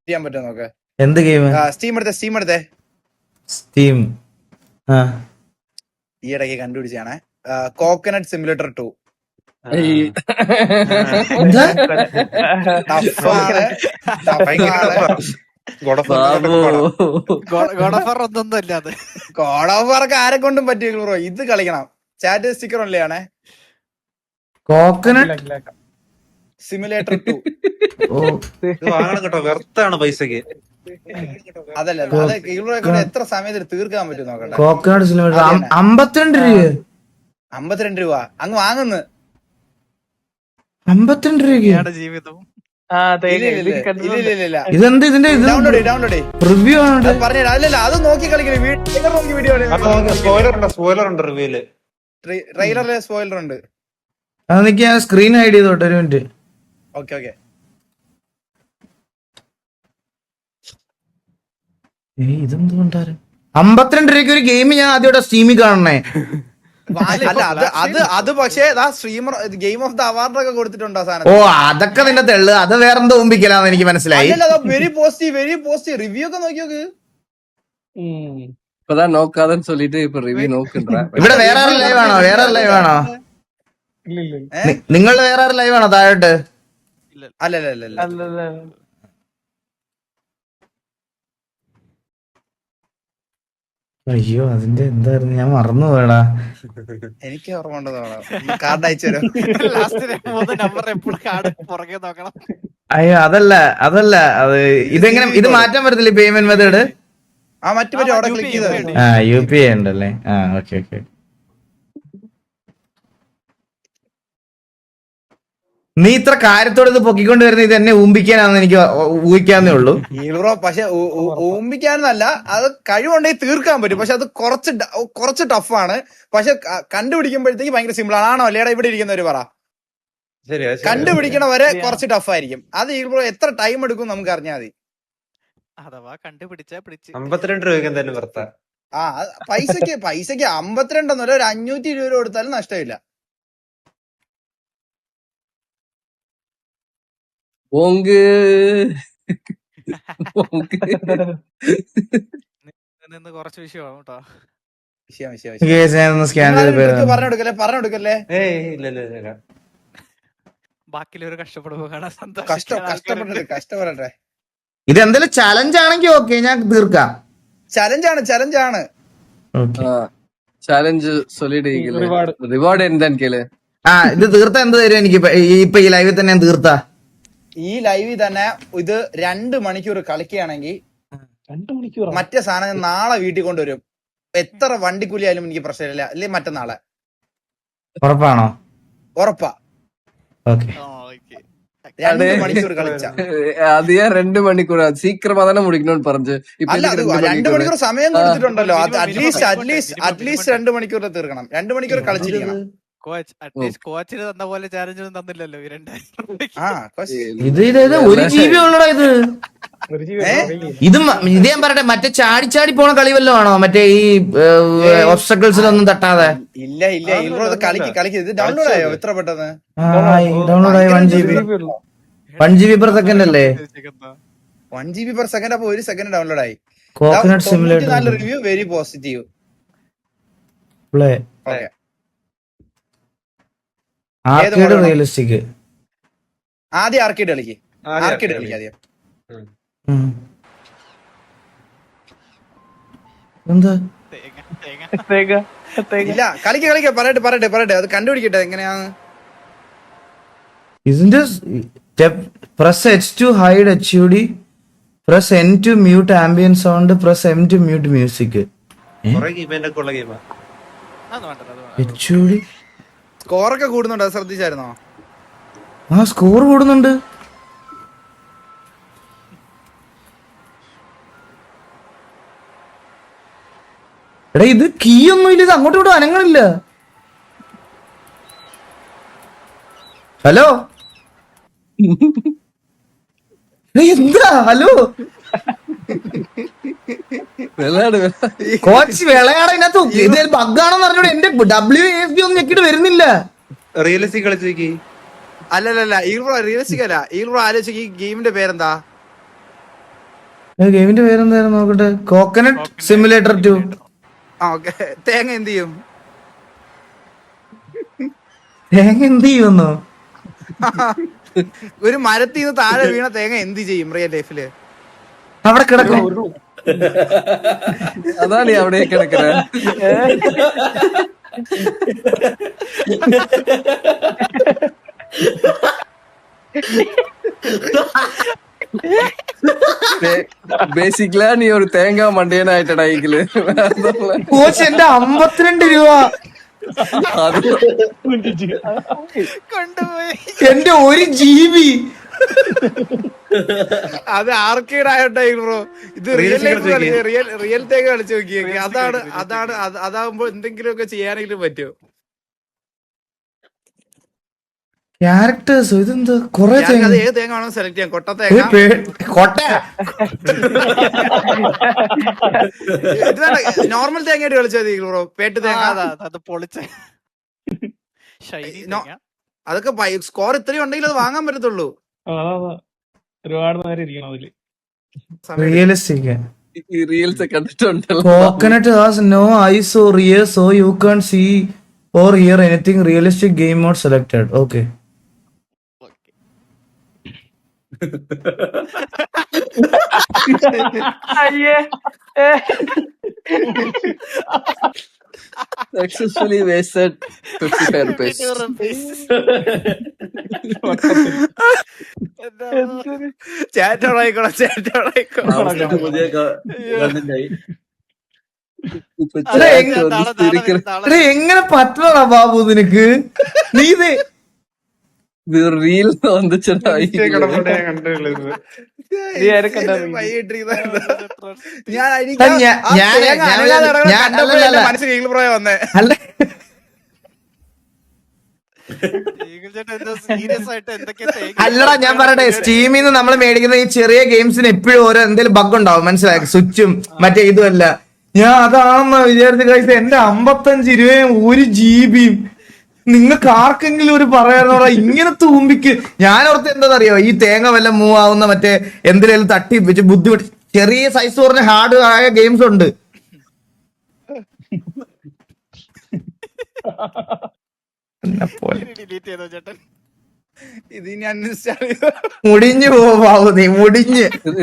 ചെയ്യാൻ പറ്റുമോ നോക്ക്. എന്ത് ഗെയിം? സ്റ്റീം എടുത്തേ. സ്റ്റീം ഈ ഇടയ്ക്ക് കണ്ടുപിടിച്ചാണ് കോക്കനട്ട് സിമുലേറ്റർ 2. കോടോഫർക്ക് ആരെ കൊണ്ടും പറ്റിയ ബ്രോ. ഇത് കളിക്കണം. ചാറ്റ് സ്റ്റിക്കർ ഓൺലി ആണേ. Coconut simulator 2. വാങ്ങണം കേട്ടോ, വെർത്താണ് പൈസക്ക്. അതല്ല അത് എത്ര സമയത്തിൽ തീർക്കാൻ പറ്റും നോക്കട്ടെ. കോക്കനട്ട് സിമുലേറ്റർ 52 രൂപ. 52 രൂപ അങ്ങ് വാങ്ങുന്നു. 52 രൂപ ജീവിതം. ഇതെന്ത് ഇതിന്റെ ഡൗൺലോഡ് റിവ്യൂ ആണ് പറഞ്ഞ. അല്ലല്ല അത് നോക്കി കളിക്കണേ. വീഡിയോ സ്പോയിലർ ഉണ്ട് റിവ്യൂല്. ട്രെയിലറിലെ സ്പോയിലർ ഉണ്ട്. അതെനിക്ക് ഞാൻ സ്ക്രീൻ ഹൈഡ് ചെയ്തോട്ടെ ഒരു മിനിറ്റ്. ഓക്കെ ഇതെന്തുകൊണ്ടാരും 52 രൂപയ്ക്ക് ഒരു ഗെയിം ഞാൻ ആദ്യമായിട്ട് സ്റ്റീമിൽ കാണണേ. അല്ല അത് പക്ഷേ streamer game of the award ഒക്കെ കൊടുത്തിട്ടുണ്ടോ സാധനം? ഓ അതൊക്കെ നിന്റെ തെള്ളു. അത് വേറെന്തോ ഒമ്പിക്കലാന്ന് എനിക്ക് മനസ്സിലായി. വെരി പോസിറ്റീവ് റിവ്യൂ ഒക്കെ നോക്കി നോക്ക്. இப்பதான் நோக்காதன்னு சொல்லிட்டு இப்ப ரிவ்யூ நோக்குன்றேன். ഇവിടെ വേറെ ലൈവ് ആണോ? നിങ്ങൾ വേറെ ലൈവ് ആണോ താഴോട്ട്? അല്ലല്ല അയ്യോ അതിന്റെ എന്തായിരുന്നു ഞാൻ മറന്നു പോയടാ. എനിക്ക് ഓർമ്മ ഉണ്ടെന്ന് കാർഡ് അയച്ചു തരും. അയ്യോ അതല്ല അത് ഇതെങ്ങനെ ഇത് മാറ്റാൻ പറ്റത്തില്ല പേയ്മെന്റ് മെത്തേഡ്? മറ്റു അവിടെ ക്ലിക്ക് ചെയ്ത് UPI ഉണ്ടല്ലേ. ഓക്കെ നീ ഇത്ര കാര്യത്തോടെ ഇത് പൊക്കിക്കൊണ്ട് വരുന്ന ഇത് എന്നെ ഊമ്പിക്കാനാന്ന് എനിക്ക് ഊഹിക്കാന്നേ ഉള്ളൂ. ബ്രോ പക്ഷെ ഊമ്പിക്കാനല്ല, അത് കഴിവുണ്ടെങ്കിൽ തീർക്കാൻ പറ്റും. പക്ഷെ അത് കുറച്ച് ടഫാണ്. പക്ഷെ കണ്ടുപിടിക്കുമ്പോഴത്തേക്ക് ഭയങ്കര സിമ്പിൾ ആണ്. ആണോ അല്ലേടാ ഇവിടെ ഇരിക്കുന്നവര് പറ? കണ്ടുപിടിക്കണവരെ കുറച്ച് ടഫായിരിക്കും. അത് ബ്രോ എത്ര ടൈം എടുക്കും നമുക്ക് അറിഞ്ഞാൽ മതി. അഥവാ കണ്ടുപിടിച്ചാ 52 രൂപയ്ക്ക് എന്തായാലും വെർത്താ. പൈസക്ക് 52 ഒന്നുമല്ല, ഒരു 520 രൂപ കൊടുത്താലും നഷ്ടമില്ല. போங்கு നിന്ന് കുറച്ച് വിഷയമാണ് കേട്ടോ. പറഞ്ഞെടുക്കല്ലേ. ബാക്കിയുള്ളവർ കഷ്ടപ്പെടുമ്പോ കാണാൻ കഷ്ടപ്പെടട്ടെ. ഇതെന്തായാലും ചലഞ്ച് ആണെങ്കിൽ ഓക്കെ ഞാൻ തീർക്കാം. ചലഞ്ചാണ്. சேலஞ்சு சொல்லிடு. ரிவார்டு என்னன்னு கேளு. ഇത് തീർത്താ എന്ത് തരും എനിക്ക്? ഇപ്പൊ ഈ ലൈവിൽ തന്നെ ഞാൻ തീർത്താ? ഈ ലൈവിൽ തന്നെ ഇത് 2 മണിക്കൂർ കളിക്കുകയാണെങ്കിൽ മറ്റേ സാധനം നാളെ വീട്ടിൽ കൊണ്ടുവരും. എത്ര വണ്ടിക്കൂലി ആയാലും എനിക്ക് പ്രശ്നമില്ല. അല്ലെ മറ്റന്നാളെ. ഉറപ്പാണോ? ഉറപ്പാ. 2 മണിക്കൂർ കളിച്ച അത് ഞാൻ 2 മണിക്കൂർ സീക്രമാ തന്നെ മുടിക്കണോന്ന് പറഞ്ഞു. അല്ല 2 മണിക്കൂർ സമയം കൊടുത്തിട്ടുണ്ടല്ലോ. അറ്റ്ലീസ്റ്റ് 2 മണിക്കൂർ തീർക്കണം. 2 മണിക്കൂർ കളിച്ചിരിക്കണം. കോച്ചിന് തന്ന പോലെ ചാലഞ്ചൊന്നും തന്നില്ലല്ലോ. ഇത് 1 GB ഉള്ളടാ ഇത്. ഇത് ഞാൻ പറയട്ടെ, മറ്റേ ചാടി പോണ കളി വല്ലതും ആണോ? മറ്റേ ഈ ഒബ്സ്റ്റക്കിൾസിലൊന്നും തട്ടാതെ? ഇല്ല കളിക്ക്. ഇത് ഡൗൺലോഡ് ആയോ ഇത്ര പെട്ടെന്ന്? ഡൗൺലോഡ് ആയി 1 GB per second അല്ലേ? 1 GB per second. അപ്പൊ 1 സെക്കൻഡ് ഡൗൺലോഡ് ആയി. Coconut simulator review very positive. Play arcade realistic. ആദ്യം ആർക്കേഡ് കളിക്ക് ആദ്യം. എന്താ ഇല്ല കളിക്ക പറയട്ടെ അത് കണ്ടുപിടിക്കട്ടെ എങ്ങനെയാന്ന്. ഇതിന്റെ press H to hide HUD, press N to mute ambient sound, press M to mute music. HUD സ്കോറൊക്കെ കൂടുന്നുണ്ട്. അത് ശ്രദ്ധിച്ചായിരുന്നോ? സ്കോർ കൂടുന്നുണ്ട്. എടാ ഇത് കീ ഒന്നും ഇല്ല. ഇത് അങ്ങോട്ടും ഇങ്ങോട്ടും അനങ്ങളില്ല. ഹലോ എന്താ? ഹലോ കോച്ച് വിളയാടതിനകത്ത് ഇത് ബഗ്ഗാണെന്ന് പറഞ്ഞോട് എന്റെ WASD ഒന്നും ഞെക്കിട്ട് വരുന്നില്ല. റിയലിസ്റ്റിക് കളിച്ചു. അല്ലല്ല റിയലിസ്റ്റിക് അല്ല. ഈ ആലോചിക്ക് ഈ ഗെയിമിന്റെ പേരെന്താ? ഗെയിമിന്റെ പേരെന്തായിരുന്നു നോക്കട്ടെ. Coconut simulator 2. ഓക്കെ. തേങ്ങ എന്ത് ചെയ്യും? തേങ്ങ എന്ത് ചെയ്യുമെന്നോ? ഒരു മരത്തിൽ നിന്ന് താഴെ വീണ തേങ്ങ എന്ത് ചെയ്യും റിയൽ ലൈഫില്? അവിടെ കിടക്കും. അതാണ് അവിടെ കിടക്കുന്നത്. ബേസിക്കലാ നീ ഒരു തേങ്ങ മണ്ടിയനായിട്ടടാ ഈഗില്. കോച്ച് എന്റെ 52 രൂപ കൊണ്ടുപോയി. എന്റെ 1 GB. അത് ആർക്കേഡ് ആയോട്ടെ ബ്രോ. ഇത് റിയൽ ലൈഫ് റിയൽ തേങ്ങ കളിച്ച് നോക്കിയേക്ക്. അതാകുമ്പോ എന്തെങ്കിലുമൊക്കെ ചെയ്യാനെങ്കിലും പറ്റുമോ? ക്യാരക്ടേഴ്സ് ഇതെന്താ കൊറേ അത് ഏത് തേങ്ങ വേണം സെലക്ട് ചെയ്യാം. കൊട്ട തേങ്ങ, നോർമൽ തേങ്ങയായിട്ട് കളിച്ചാൽ മതി ബ്രോ. പേട്ട് തേങ്ങ, അത് പൊളിച്ച ഷൈനി അതൊക്കെ സ്കോർ ഇത്രയും ഉണ്ടെങ്കിൽ അത് വാങ്ങാൻ പറ്റത്തുള്ളൂ. ഒരുപാട് നേരം ഇരിക്കണം അതില്. റിയലിസ്റ്റിക്. ഈ റീൽസ് കണ്ടിട്ടുണ്ടല്ലോ. Coconut has no eyes or ears so you can see or hear anything. Realistic game mode selected. Okay. Successfully wasted 55 rupees. ചാറ്റോടായിക്കോളാം. ഇപ്പൊ chat ഒന്ന് സ്പിരിക്കൽ. എങ്ങനെ പറ്റണടാ ബാബു നിനക്ക്? നീ ഇത് ഇത് റീൽ വന്നിട്ടാ വന്നേ. അല്ല സീരിയസ് ആയിട്ട് എന്തൊക്കെയാ അല്ലടാ ഞാൻ പറയട്ടെ, സ്റ്റീമിൽ നിന്ന് നമ്മൾ മേടിക്കുന്ന ഈ ചെറിയ ഗെയിംസിന് എപ്പോഴും ഓരോ എന്തെങ്കിലും ബഗ് ഉണ്ടാവും, മനസ്സിലായി? സ്വിച്ചും മറ്റേ ഇതുമല്ല. ഞാൻ അതാണെന്ന് വിചാരിച്ച കഴിച്ച എന്റെ 55 രൂപയും 1 GB. നിങ്ങൾക്ക് ആർക്കെങ്കിലും ഒരു പറയാനോടാ ഇങ്ങനെ തൂമ്പിക്ക്? ഞാൻ ഓർത്ത് എന്താണെന്നറിയോ, ഈ തേങ്ങ വല്ല മൂവ് ആവുന്ന മറ്റേ എന്തിലും തട്ടി വെച്ച് ബുദ്ധിമുട്ട് ചെറിയ സൈസ് പറഞ്ഞ ഹാർഡ് ആയ ഗെയിംസ് ഉണ്ട്. ഡിലീറ്റ് ചെയ്തോ ചേട്ടൻ? ഇത് ഇനി അൺഇൻസ്റ്റാൾ മുടിഞ്ഞു പോവാ നീ, മുടിഞ്ഞ്.